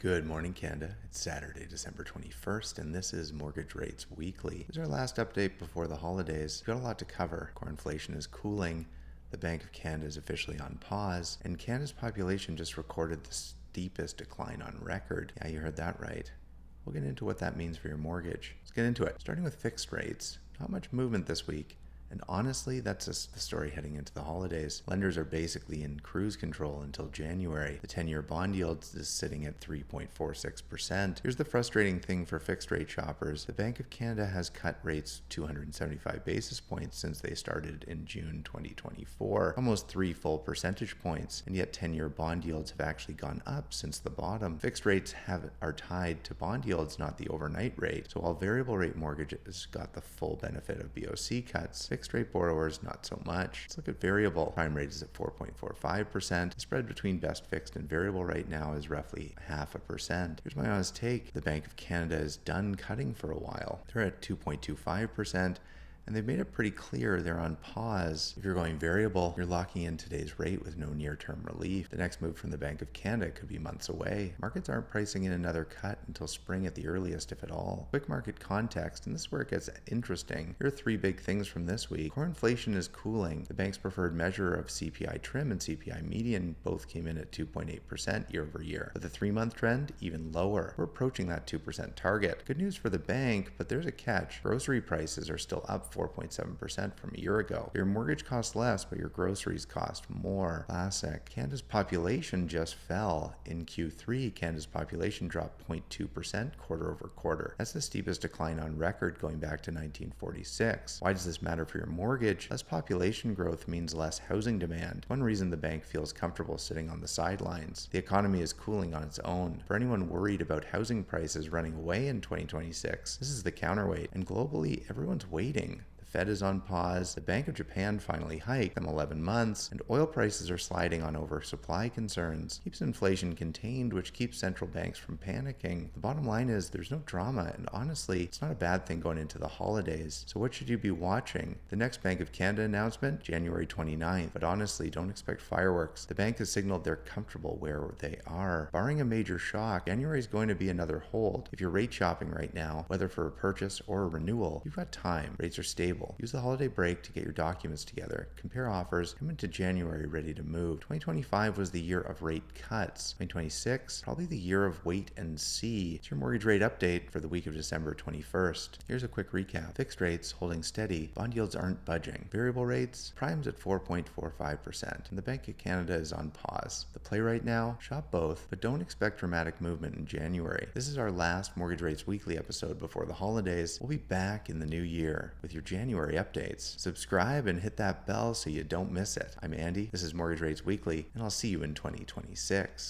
Good morning, Canada. It's Saturday, December 21st, and this is Mortgage Rates Weekly. This is our last update before the holidays. We've got a lot to cover. Core inflation is cooling, the Bank of Canada is officially on pause, and Canada's population just recorded the steepest decline on record. Yeah, you heard that right. We'll get into what that means for your mortgage. Let's get into it. Starting with fixed rates. Not much movement this week. And honestly, that's the story heading into the holidays. Lenders are basically in cruise control until January. The 10-year bond yield is sitting at 3.46%. Here's the frustrating thing for fixed rate shoppers. The Bank of Canada has cut rates 275 basis points since they started in June 2024, almost 3 full percentage points, and yet 10-year bond yields have actually gone up since the bottom. Fixed rates are tied to bond yields, not the overnight rate. So while variable rate mortgages got the full benefit of BOC cuts, fixed rate borrowers not so much. Let's look at variable. Prime rate is at 4.45%. The spread between best fixed and variable right now is roughly 0.5%. Here's my honest take. The Bank of Canada is done cutting for a while. They're at 2.25%. And they've made it pretty clear they're on pause. If you're going variable, you're locking in today's rate with no near-term relief. The next move from the Bank of Canada could be months away. Markets aren't pricing in another cut until spring at the earliest, if at all. Quick market context, and this is where it gets interesting. Here are 3 big things from this week. Core inflation is cooling. The bank's preferred measure of CPI trim and CPI median both came in at 2.8% year over year. But the 3-month trend, even lower. We're approaching that 2% target. Good news for the bank, but there's a catch. Grocery prices are still up 4.7% from a year ago. Your mortgage costs less, but your groceries cost more. Classic. Canada's population just fell. In Q3, Canada's population dropped 0.2% quarter over quarter. That's the steepest decline on record going back to 1946. Why does this matter for your mortgage? Less population growth means less housing demand. One reason the bank feels comfortable sitting on the sidelines. The economy is cooling on its own. For anyone worried about housing prices running away in 2026, this is the counterweight. And globally, everyone's waiting. The Fed is on pause, the Bank of Japan finally hiked them 11 months, and oil prices are sliding on oversupply concerns. Keeps inflation contained, which keeps central banks from panicking. The bottom line is there's no drama, and honestly, it's not a bad thing going into the holidays. So what should you be watching? The next Bank of Canada announcement, January 29th, but honestly, don't expect fireworks. The bank has signaled they're comfortable where they are. Barring a major shock, January is going to be another hold. If you're rate shopping right now, whether for a purchase or a renewal, you've got time. Rates are stable. Use the holiday break to get your documents together, compare offers, come into January ready to move. 2025 was the year of rate cuts. 2026, probably the year of wait and see. It's your mortgage rate update for the week of December 21st. Here's a quick recap. Fixed rates holding steady. Bond yields aren't budging. Variable rates, prime's at 4.45%, and the Bank of Canada is on pause. The play right now, shop both, but don't expect dramatic movement in January. This is our last Mortgage Rates Weekly episode before the holidays. We'll be back in the new year with your January updates. Subscribe and hit that bell so you don't miss it. I'm Andy, this is Mortgage Rates Weekly, and I'll see you in 2026.